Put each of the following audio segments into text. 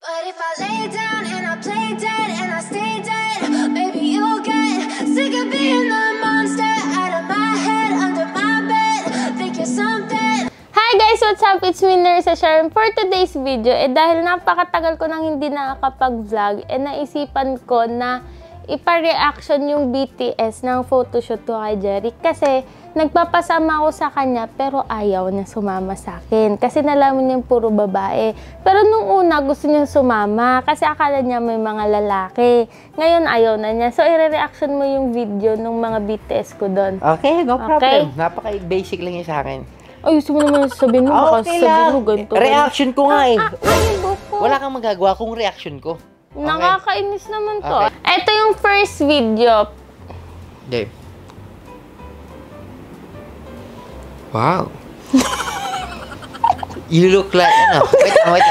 But if I lay down and I play dead and I stay dead, maybe you'll get sick of being the monster out of my head, under my bed. Think you're something. Hi guys! What's up? It's me, Nersa Sharon. For today's video, dahil napakatagal ko nang hindi nakakapag-vlog, naisipan ko na ipa-reaction yung BTS ng photoshoot ko kay Jeric. Kasi nagpapasama ako sa kanya pero ayaw niya sumama sa akin. Kasi nalaman niya puro babae. Pero nung una gusto niya sumama kasi akala niya may mga lalaki. Ngayon ayaw na niya. So i-reaction mo yung video ng mga BTS ko doon. Okay, no problem. Okay? Napaka-basic lang yun sa akin. Ay, gusto mo naman sabihin mo. Baka Okay sabihin lang. mo ganito. Reaction ko nga eh. Ay, Wala kang magagawa kung reaction ko. Okay. Nakakainis naman to. Okay. Ito yung first video. Okay. Wow. You look like, ano? Wait. Wag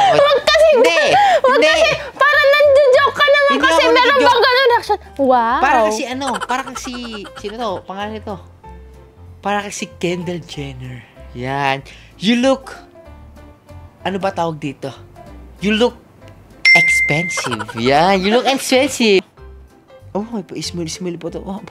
kasi, Hindi. parang nandiyo-joke ka naman Hindi kasi ako meron nandiyo-joke. bang ganun reaction? Wow. Para kasi, sino to? Pangalan nito? Para kasi Kendall Jenner. Yan. You look, ano ba tawag dito? You look expensive. Yan, you look expensive. Oh, may pa-ismail po to. Oh,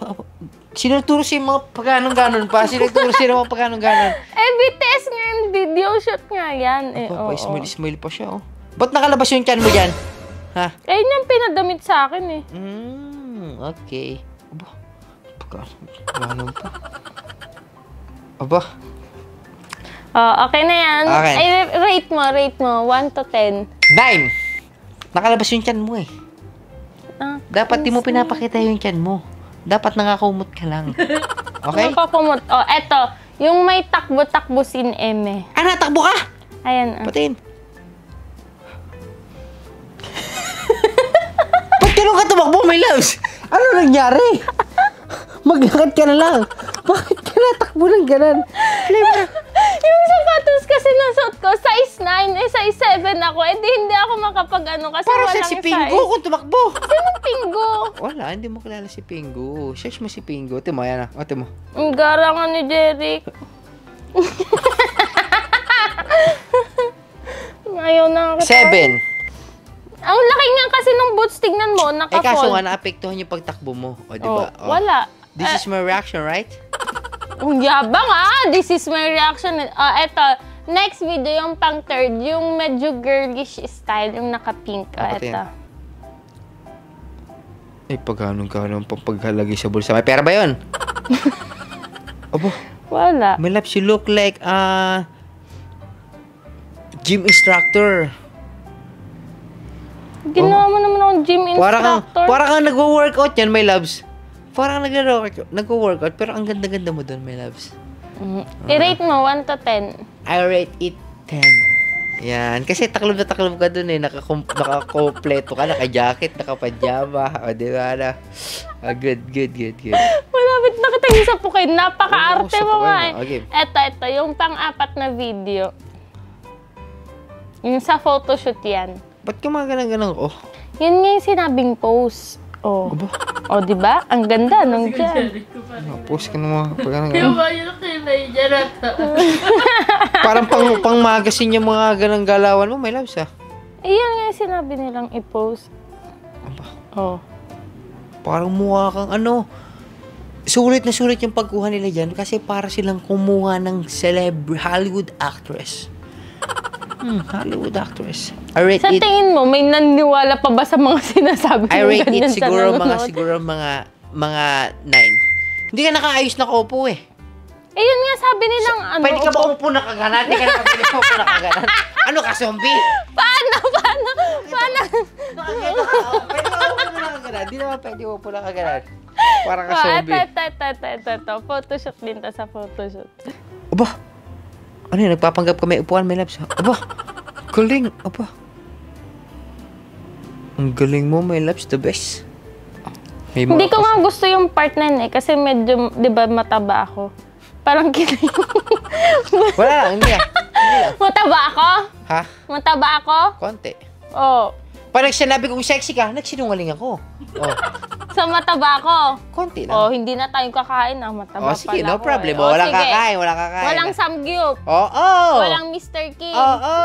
sino nagturo siya mga pagganong-ganon pa? Sino nagturo siya mga pagganong-ganon? BTS nga yung video shoot nga yan. Pa-ismail pa siya, oh. Ba't nakalabas yung tiyan mo dyan? Ha? Ayun yung pinadamit sa akin eh. Okay. Aba, pagganong pa. Aba. Okay na yan. Okay. Ay, rate mo. 1 to 10. 9! Nakalabas yung tiyan mo eh. Dapat di mo pinapakita yung tiyan mo. Dapat nakakumot ka lang. Okay? Nakakumot. Eto. Yung may takbo-takbo sin eme. Ano, takbo ka? Ayan. Patin. Ba't ganun ka tumakbo, my loves? Ano nangyari? Maglakad ka na lang. Bakit ka natakbo ng ganan? Yung sapatos kasi nasuot ko, size 9, size 7 ako. Hindi ako makapag-ano kasi Para walang siya si Pingo size. kung tumakbo. Sinong Pingo? Wala, hindi mo kilala si Pingo. Search mo si Pingo. Ito mo, yan ah. Ito mo. Ang garangan ni Jeric. Ayaw na kita. 7. Ang laki nga kasi ng boots, tignan mo, naka-fold. Kaso nga, naapektuhan yung pagtakbo mo. O, diba? Wala. This is my reaction, right? Ang yabang This is my reaction. Eto, next video, yung pang third, yung medyo girlish style, yung naka-pink. Eto. Ay, paghanong-ganong pang paghalagay sa bulsa. May pera ba yun? Abo. Wala. My loves, you look like gym instructor. Ginawa mo naman akong gym instructor. Parang kang nagwo-workout yan, my loves. Parang nagwo-workout, pero ang ganda-ganda mo doon, my loves. I-rate mo, 1 to 10. I rate it 10. Yan. Kasi taklob na taklob ka doon eh. Nakakompleto ka. Naka-jacket, naka-pajama. O, di ba na? Good. Malapit na kita yung sapukin. Napaka-arte mo nga eh. Okay. Eto. Yung pang-apat na video. Yung sa photoshoot yan. Ba't ka mga ganang-ganang? Oh. Yun nga yung sinabing post. Di ba? Ang ganda nung dyan. Post ka naman. Parang pang magazine yung mga ganang galawan mo, my loves ah. Yan nga yung sinabi nilang i-post. Parang mukha kang ano. Sulit na sulit yung pagkuha nila dyan kasi para silang kumuha ng Hollywood actress. Hollywood actress. I rate Sa it. tingin mo, may naniwala pa ba sa mga sinasabi mo? I rate it siguro nanonood? mga 9. Hindi ka nakaayos na kaupo eh. Yun nga sabi nilang ano. Pwede ka ba upo na kaganan? Hindi ka na pwede ka upo na kaganan. Ano ka, zombie? Paano? Pwede ka upo na kaganan. Hindi naman pwede upo na kaganan. Parang ka zombie. Ito. Photoshoot din to sa photoshoot. Aba! Ano yun? Nagpapanggap ka may upuan, my loves. Aba! Galing! Aba! Ang galing mo, my loves. The best. Hindi ko nga gusto yung part na yun eh. Kasi medyo, di ba, mataba ako. Parang kita Wala lang, hindi ah. Mataba ako? Ha? Mataba ako? Konti. Oo. Pag sinabi kong sexy ka, nagsinungaling ako. Sa mataba ako? Konti lang. Hindi na tayong kakain. Mataba sige, pala no ako problem. eh. Walang sige. kakain. Walang samgyup. Oo. Walang Mr. King. Oo.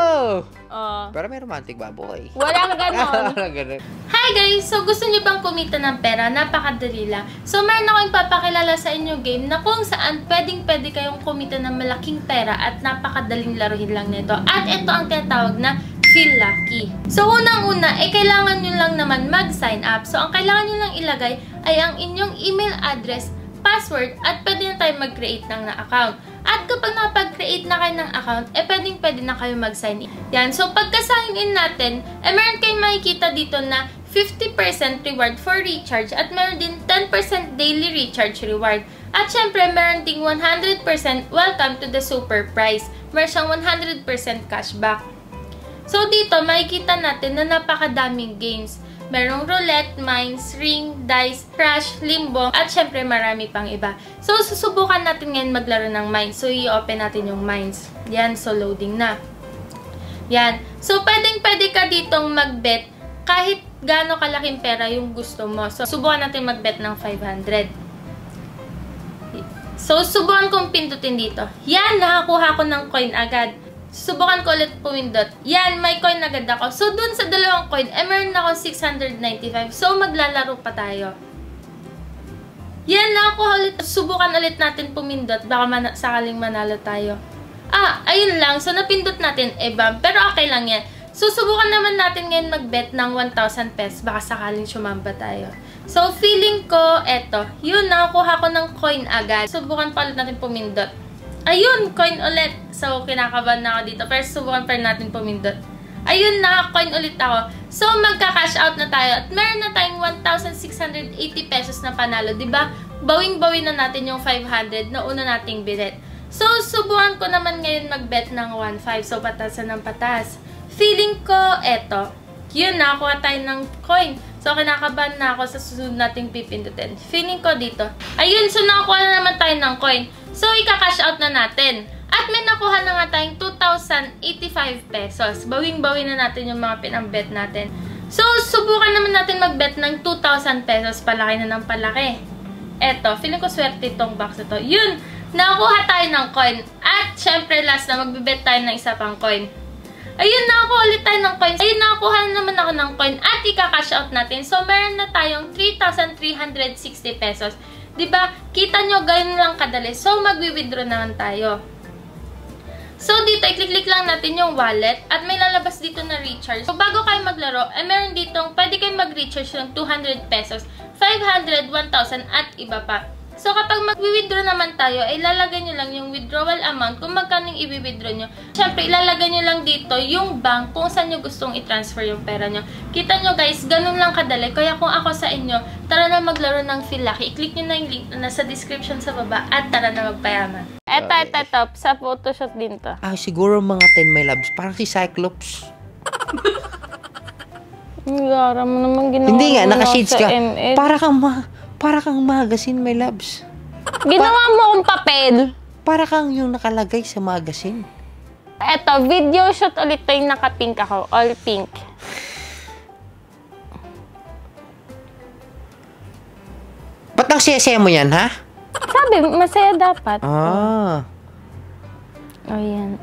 Pero may romantic baboy. Walang ganon. Walang ganon. Hi guys! So gusto niyo bang kumita ng pera? Napakadali lang. So meron akong ipapakilala sa inyo game na kung saan pwede kayong kumita ng malaking pera at napakadaling laruhin lang nito. At ito ang tinatawag na Feel Lucky. So unang-una, kailangan nyo lang naman mag-sign up. So ang kailangan nyo lang ilagay ay ang inyong email address, password, at pwede na tayo mag-create ng account. At kapag napag-create na kayo ng account, pwede na kayo mag-sign in. Yan. So pagka-sign in natin, meron kayong makikita dito na 50% reward for recharge at meron din 10% daily recharge reward. At syempre, meron ding 100% welcome to the super prize. Meron siyang 100% cashback. So, dito, makikita natin na napakadaming games. Merong roulette, mines, ring, dice, crash, limbo, at syempre marami pang iba. So, susubukan natin ngayon maglaro ng mines. So, i-open natin yung mines. Yan, so loading na. Yan. So, pwede ka ditong mag-bet kahit gaano kalaking pera yung gusto mo. So, subukan natin mag-bet ng 500. So, subukan kong pindutin dito. Yan, nakakuha ko ng coin agad. Subukan ko ulit pumindot. Yan, may coin agad ako. So, dun sa dalawang coin, meron ako 695. So, maglalaro pa tayo. Yan, nakakuha ulit. Subukan ulit natin pumindot. Baka sakaling manalo tayo. Ayun lang. So, napindot natin. Bam. Pero okay lang yan. So, subukan naman natin ngayon mag-bet ng 1,000 pesos. Baka sakaling sumamba tayo. So, feeling ko, eto. Yun, nakakuha ko ng coin agad. Subukan pa ulit natin pumindot. Ayun, coin ulit. So, kinakabahan na ako dito. Pero subukan pa rin natin pumindot. Ayun, naka-coin ulit ako. So, magka-cash out na tayo. At meron na tayong 1,680 pesos na panalo. Diba? Bawing-bawi na natin yung 500 na una nating bilet. So, subukan ko naman ngayon mag-bet ng 1,500. So, patasan ng patas. Feeling ko, eto. Yun, nakakuha tayo ng coin. So, kinakabahan na ako sa susunod nating pipindutin. Feeling ko dito. Ayun, so nakakuha na naman tayo ng coin. So, ika-cash out na natin. At may nakuha na nga tayong 2,085 pesos. Bawing-bawi na natin yung mga pinambet natin. So, subukan naman natin mag-bet ng 2,000 pesos. Palaki na ng palaki. Eto, feeling ko swerte itong box na to. Yun, nakuha tayo ng coin. At, syempre, last na, magbibet tayo ng isa pang coin. Ayun, nakakuha ulit tayo ng coin. Ayun, nakakuha na naman ako ng coin. At, ika-cash out natin. So, meron na tayong 3,360 pesos. Diba? Kita nyo, ganyan lang kadali. So, magwi-withdraw naman tayo. So, dito, i-click lang natin yung wallet. At may lalabas dito na recharge. So, bago kayo maglaro, meron ditong, pwede kayo mag-recharge ng 200 pesos, 500, 1,000, at iba pa. So, kapag mag-withdraw naman tayo, ilalagay nyo lang yung withdrawal amount kung magkano yung i-withdraw nyo. Siyempre, ilalagay nyo lang dito yung bank kung saan nyo gustong i-transfer yung pera nyo. Kita nyo guys, ganun lang kadali. Kaya kung ako sa inyo, tara na maglaro ng Feel Lucky. I-click nyo na yung link na nasa description sa baba at tara na magpayaman. Eto, sa photoshoot din to. Siguro mga 10 my loves. Parang si Cyclops. Gara mo naman ginawa. Hindi nga, naka-shades ka. MS. Para kang magazine, my loves. Ginawa mo akong papel. Para kang yung nakalagay sa magazine. Eto, video shoot ulit to yung naka-pink ako. All pink. Ba't ang saya-saya mo yan, ha? Sabi, masaya dapat. Ah. Oh, yan.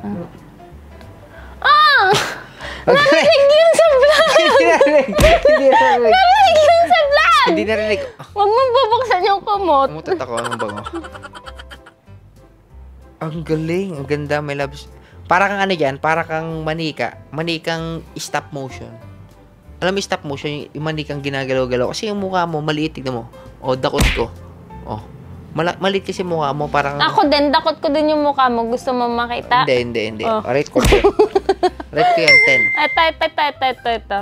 Narinig yun sa vlog! Narinig yun sa vlog! Hindi narinig. Huwag mong bubuksan yung kumot. Umutot ako. Ang bango. Ang galing. Ang ganda, my loves. Para kang ano yan, para kang manika. Manikang stop motion. Alam mo stop motion, yung manikang ginagalaw-galaw. Kasi yung mukha mo, maliit. Tignan mo. Dakot ko. Maliit kasi mukha mo. Parang... Ako din, dakot ko din yung mukha mo. Gusto mo makita? Hindi. Rate ko yan. Rate ko yan, 10. Ito.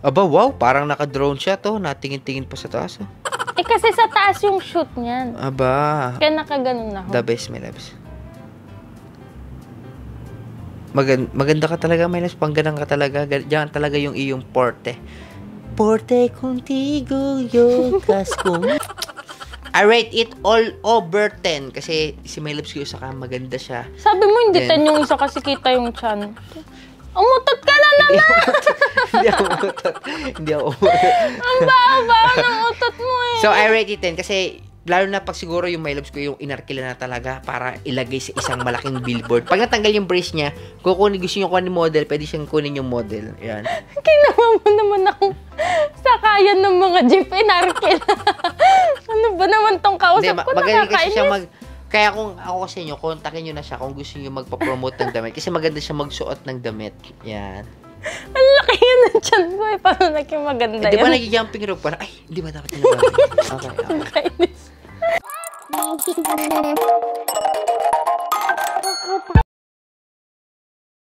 Aba, wow. Parang naka-drone siya to. Natingin-tingin pa sa taas. Kasi sa taas yung shoot niyan. Aba. Kaya nakaganon ako. The best, my loves. Maganda ka talaga, my loves. Pangganang ka talaga. Diyan talaga yung iyong porte. Porte contigo, yo casco. I rate it all over 10. Kasi si my loves ko saka maganda siya. Sabi mo hindi 10 yung isa kasi kita yung chan. Umutot ka na naman! Hindi ako umutot. Ang baba ng utot mo eh. So, I rate it 10 kasi lalo na pag siguro yung my loves ko yung inarkila na talaga para ilagay sa isang malaking billboard. Pag natanggal yung brace niya, gusto niyo kunin model, pwede siyang kunin yung model. Yan. Ginawa mo naman akong sakayan ng mga jeep inarkila. Ano ba naman tong kausap ko? Magaling kasi siya kaya kung ako sa inyo, kontakin nyo na siya kung gusto nyo magpa-promote ng damit. Kasi maganda siya magsuot ng damit. Yan. Ang laki yun ng tiyan ko eh. Paano naging maganda Di ba yun? nag-jumping rope? Parang, ay, di ba dapat nilagay? Okay. Kainis.